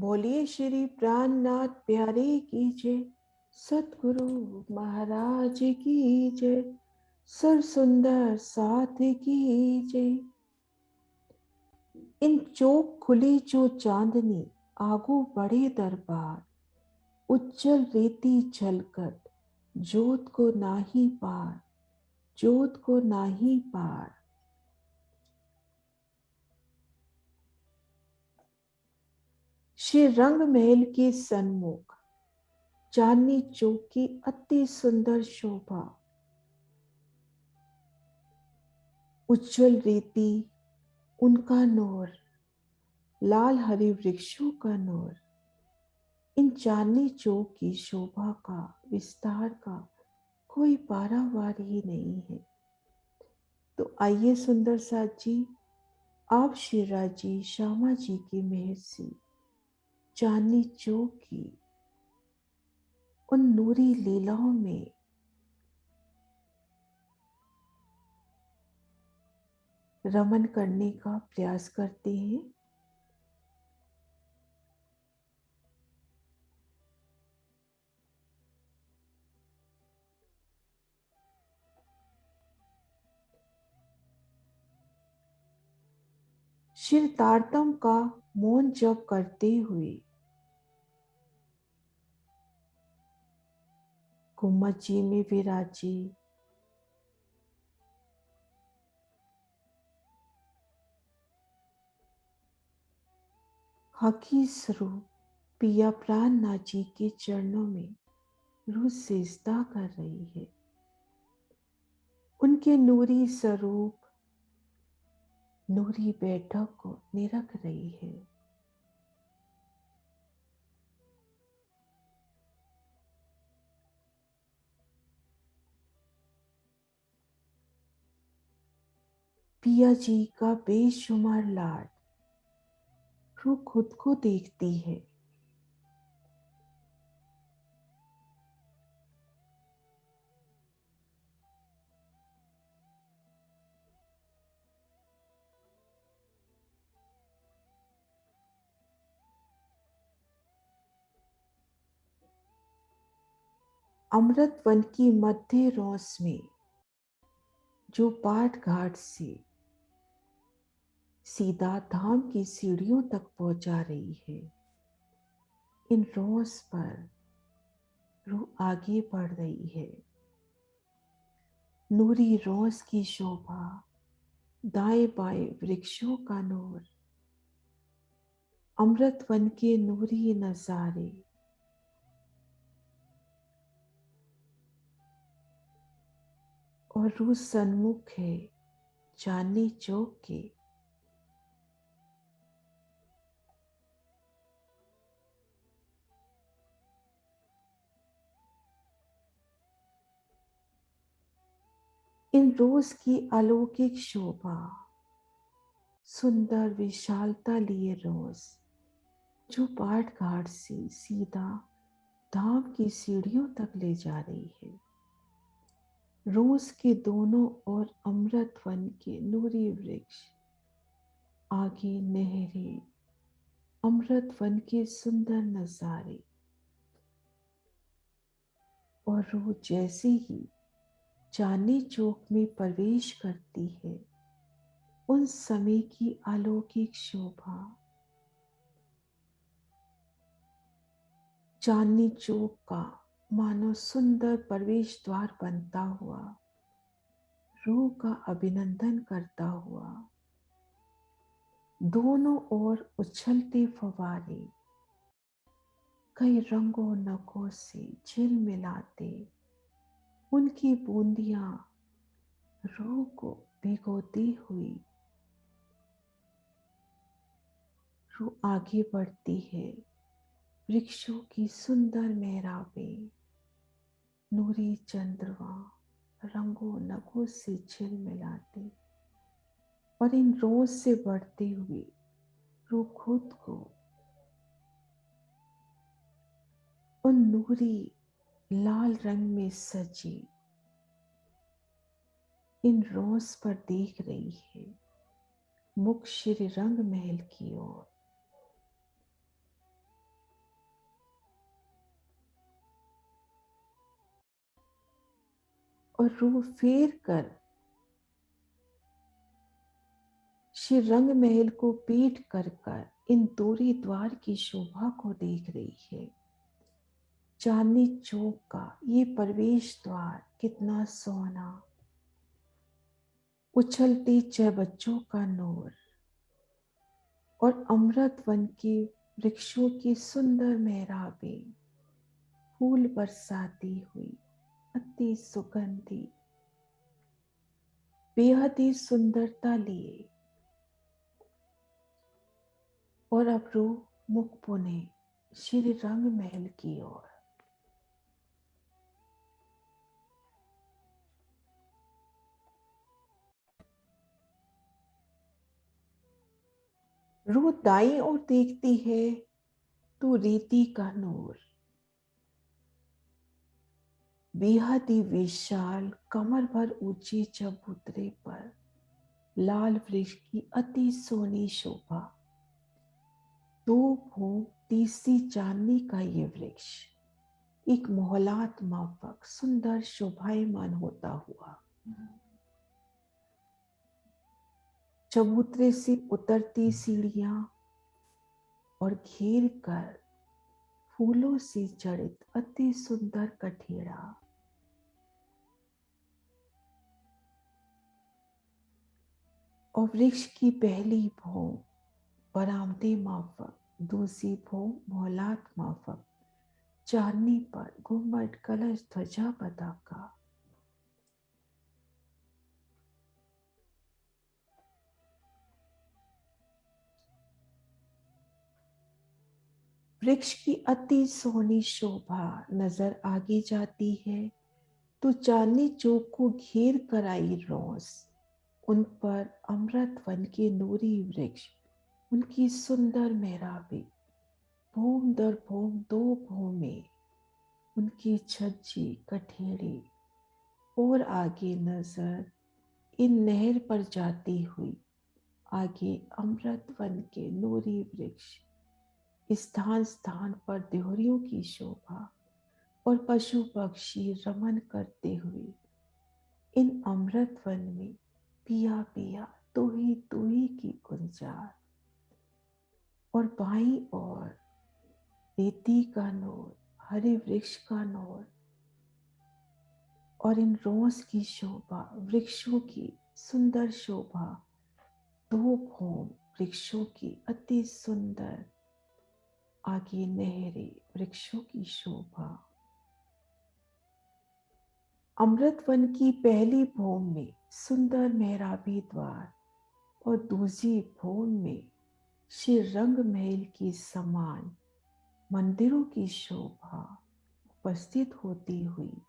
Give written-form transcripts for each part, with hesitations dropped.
बोलिए श्री प्राणनाथ प्यारे की जय। सतगुरु महाराज की जय। सर सुंदर साथ की जय। इन चौक खुली जो चांदनी, आगू बढ़े दरबार। उज्जल रेती झलकत, जोत को नाही पार, जोत को नाही पार। श्री रंग महल के सन्मुख, चांदनी चौक की अति सुंदर शोभा। उज्जवल रेती उनका नूर, लाल हरे वृक्षों का नूर। इन चांदनी चौक की शोभा का, विस्तार का कोई पारावार ही नहीं है। तो आइए सुंदर साथ जी, आप शिवराज जी श्यामा जी की मेहर से चांदनी चौक की उन नूरी लीलाओं में रमन करने का प्रयास करते हैं। शिव तारतम का मौन जप करते हुए गुम्मद जी में विराजे हकी स्वरूप पिया प्राणनाथ जी के चरणों में रूह सिजदा कर रही है। उनके नूरी स्वरूप, नूरी बैठक को निरख रही है। पिया जी का बेशुमार लाड रूह खुद को देखती है। अमृत वन की मध्य रोस में जो पाट घाट से सीधा धाम की सीढ़ियों तक पहुंचा रही है, इन रोस पर रूह आगे बढ़ रही है। नूरी रोस की शोभा, दाएं बाएं वृक्षों का नूर, अमृत वन के नूरी नजारे, और रूह सन्मुख है चांदनी चौक के। इन रोज की अलौकिक शोभा, सुंदर विशालता लिए रोज जो पाट घाट से सीधा धाम की सीढ़ियों तक ले जा रही है। रोज के दोनों ओर अमृत वन के नूरी वृक्ष, आगे नहरें, अमृत वन के सुंदर नजारे। और रूह जैसे ही चांदनी चौक में प्रवेश करती है, उन समय की अलौकिक शोभा, चांदनी चौक का मानो सुंदर प्रवेश द्वार बनता हुआ, रूह का अभिनंदन करता हुआ, दोनों ओर उछलते फव्वारे कई रंगों नखों से झिलमिलाते, उनकी बूंदियां रूह को भिगोती हुई रूह आगे बढ़ती है। वृक्षों की सुंदर मेहराबें, नूरी चंद्रमा रंगों नगों से झिलमिलाती, और इन रोज से बढ़ती हुई रूह खुद को उन नूरी लाल रंग में सजी इन रोज पर देख रही है, मुख श्री रंग महल की ओर। और रूह फेर कर श्री रंग महल को पीट कर कर इन दूरी द्वार की शोभा को देख रही है। चांदनी चौक का ये प्रवेश द्वार कितना सोना, उछलती छह बच्चों का नूर और अमृत वन के वृक्षों की सुंदर मेहराबें फूल बरसाती हुई अति सुगंधी बेहद ही सुंदरता लिए। और अब रूह मुख पुने श्री रंग महल की ओर। रूह दाई ओर देखती है तो रीति का नूर बेहद ही विशाल कमर भर ऊंचे चबूतरे पर लाल वृक्ष की अति सोनी शोभा। 2 भूम तीसरी चांदनी का ये वृक्ष एक मोहलात माफक सुंदर शोभायमान होता हुआ चबूतरे से उतरती सीढ़ियां और घेर कर फूलों से जड़ित अति सुंदर कठेड़ा और वृक्ष की पहली भौं बरामदे माफक, दूसरी भौं मोहलात माफक, चांदनी पर गुम्बद कलश ध्वजा पताका। वृक्ष की अति सोनी शोभा नजर आगे जाती है तो चांदनी चौक को घेर कर आई रोस, उन पर अमृत वन के नूरी वृक्ष, उनकी सुंदर मेहराबें भूम दर भूम 2 भूमें, उनकी छज्जी कठेड़े और आगे नजर इन नहर पर जाती हुई आगे अमृत वन के नूरी वृक्ष, स्थान स्थान पर देहरियों की शोभा और पशु पक्षी रमन करते हुए इन अमृत वन में पिया पिया तू ही की गुंजार। और बाईं ओर रेती का नूर, हरे वृक्ष का नूर और इन रोज की शोभा, वृक्षों की सुंदर शोभा, 2 भूम वृक्षों की अति सुंदर, आगे नहरे वृक्षों की शोभा। अमृत वन की पहली भूम में सुंदर मेहराबी द्वार और दूसरी भूम में श्री रंग महल की समान मंदिरों की शोभा उपस्थित होती हुई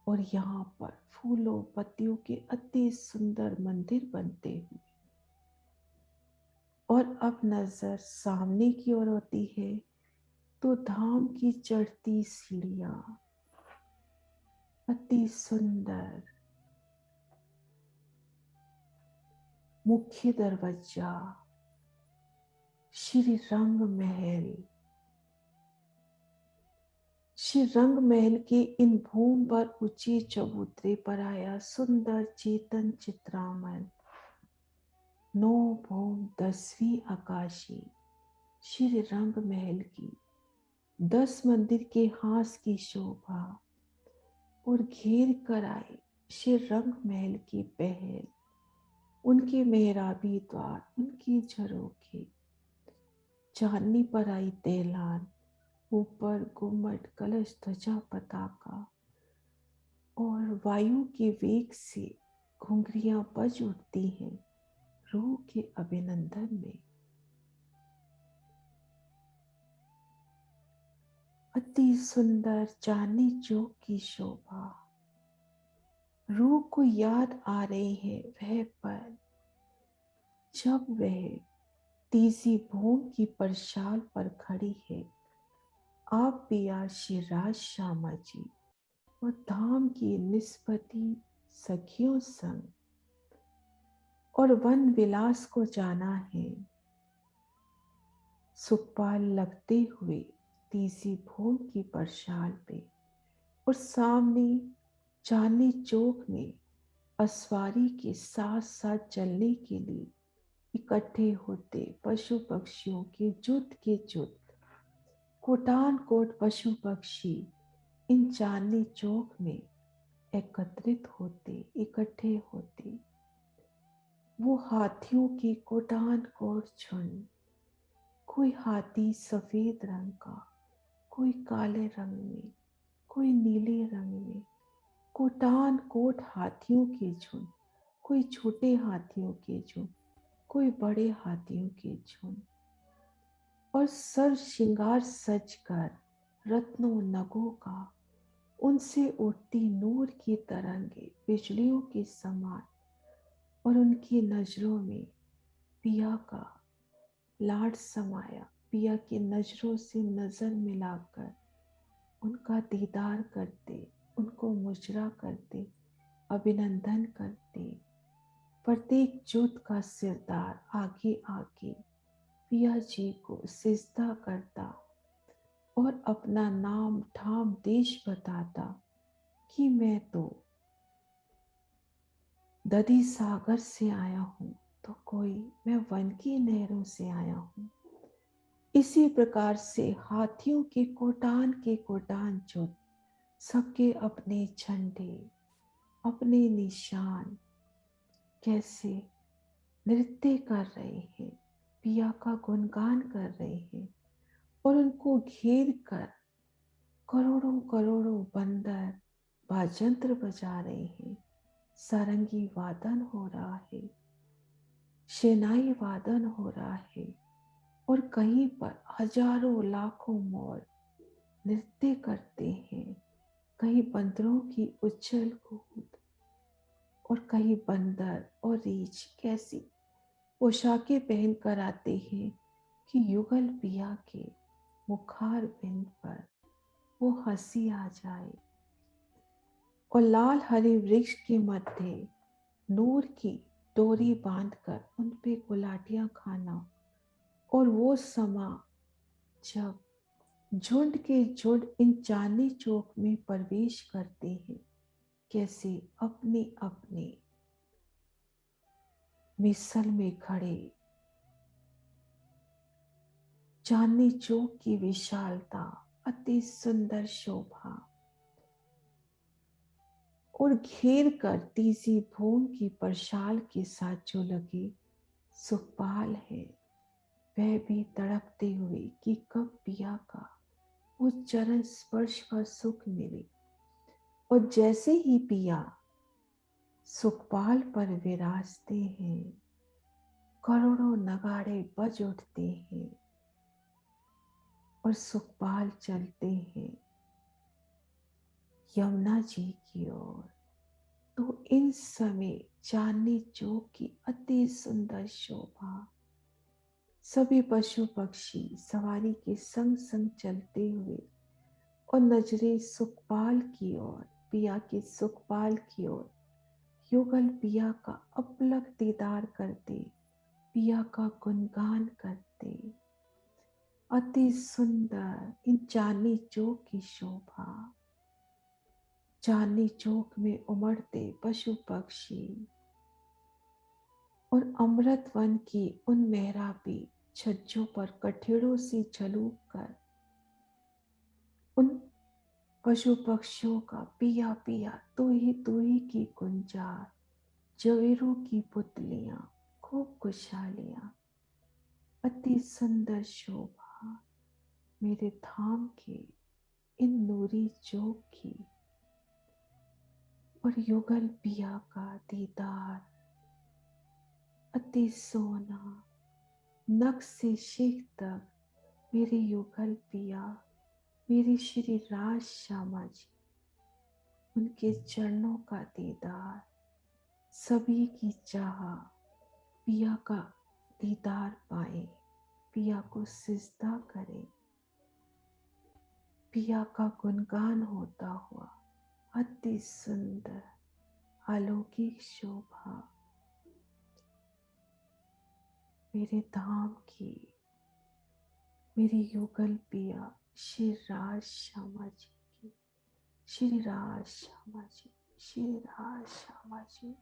और यहाँ पर फूलों पत्तियों के अति सुंदर मंदिर बनते हुए। और अब नजर सामने की ओर होती है तो धाम की चढ़ती सीढ़ियां अति सुंदर, मुख्य दरवाजा श्री रंग महल, श्री रंग महल के इन भूम पर ऊंचे चबूतरे पर आया सुंदर चेतन चित्रामन 9 भूम 10वीं आकाशी श्री रंग महल की 10 मंदिर के हास की शोभा और घेर कर आए श्री रंग महल की पहल, उनके मेहराबी द्वार, उनकी झरोखे, चांदनी पर आई तेलान, ऊपर गुम्बद कलश ध्वजा पताका और वायु के वेग से घुंघरियां बज उठती हैं रूह के अभिनंदन में। अति सुंदर चांदनी चौक की शोभा, रूह को याद आ रही है वह पल जब वह तीसरी भूम की परशाल पर खड़ी है। आप पिया शिराज श्यामा जी और धाम की निस्बती सखियों संग और वन विलास को जाना है। सुखपाल लगते हुए तीसरी भूम की परशाल पे और सामने चांदनी चौक में असवारी के साथ साथ चलने के लिए इकट्ठे होते पशु पक्षियों के जुट कोटान कोट पशु पक्षी इन चांदनी चौक में एकत्रित होते, इकट्ठे होते। वो हाथियों की कोटान कोट झुंड, कोई हाथी सफेद रंग का, कोई काले रंग में, कोई नीले रंग में, कोटान कोट हाथियों के झुंड, कोई छोटे हाथियों के झुंड, कोई बड़े हाथियों के झुंड, और सर श्रृंगार सज कर रत्नों नगों का उनसे उठती नूर की तरंगे बिजलियों के समान, और उनकी नजरों में पिया का लाड समाया। पिया की नजरों से नजर मिलाकर उनका दीदार करते, उनको मुजरा करते, अभिनंदन करते। प्रत्येक जुट का सिरदार आगे आगे पिया जी को सिजदा करता और अपना नाम ठाम देश बताता कि मैं तो दधी सागर से आया हूँ, तो कोई मैं वन की नहरों से आया हूँ। इसी प्रकार से हाथियों के कोटान जुट सबके अपने झंडे, अपने निशान कैसे नृत्य कर रहे हैं, पिया का गुणगान कर रहे हैं, और उनको घेर कर करोड़ों करोड़ों बंदर बाजंत्र बजा रहे हैं। सारंगी वादन हो रहा है, शहनाई वादन हो रहा है, और कहीं पर हजारों लाखों मोर नृत्य करते हैं। कहीं बंदरों की उछल कूद, और कहीं बंदर और रीछ कैसी पोशाकें पहन कर आते हैं कि युगल पिया के मुखार बिंद पर वो हंसी आ जाए। और लाल हरे वृक्ष के मध्य नूर की डोरी बांधकर उन पे गुलाटियां खाना, और वो समा जब झुंड के झुंड इन चांदनी चौक में प्रवेश करते हैं, कैसे अपने अपने मिसल में खड़े चांदनी चौक की विशालता, अति सुंदर शोभा, और घेर कर तीसी भूम की परशाल के साथ जो लगे सुखपाल है, वह भी तड़पते हुए कि कब पिया का वो चरण स्पर्श का सुख मिले। और जैसे ही पिया सुखपाल पर विराजते हैं, करोड़ों नगाड़े बज उठते हैं और सुखपाल चलते हैं यमुना जी की ओर। तो इन समय चांदनी चौक की अति सुंदर शोभा, सभी पशु पक्षी सवारी के संग संग चलते हुए, और नजरे सुखपाल की ओर, पिया के सुखपाल की ओर, युगल पिया का अपलक दीदार करते, पिया का गुणगान करते। अति सुंदर इन चांदनी चौक की शोभा, चांदनी चौक में उमड़ते पशु पक्षी, और अमृत वन की उन मेहराबी छज्जों पर कठेड़ों से झलूक कर उन पशु पक्षियों का पिया पिया तू ही की गुंजार, जवेरों की पुतलियां, खूब खुशहालियां, अति सुंदर शोभा मेरे धाम के इन नूरी चौक की, और युगल पिया का दीदार, अति सोना नख से शिख तक मेरे युगल पिया, मेरे श्री राज श्यामा जी, उनके चरणों का दीदार, सभी की चाह पिया का दीदार पाए, पिया को सिजदा करे, पिया का गुणगान होता हुआ अति सुंदर अलौकिक शोभा मेरे धाम की, मेरी युगल पिया श्री राज श्यामा जी की, श्री राज श्यामा जी श्री राधे श्यामा जी।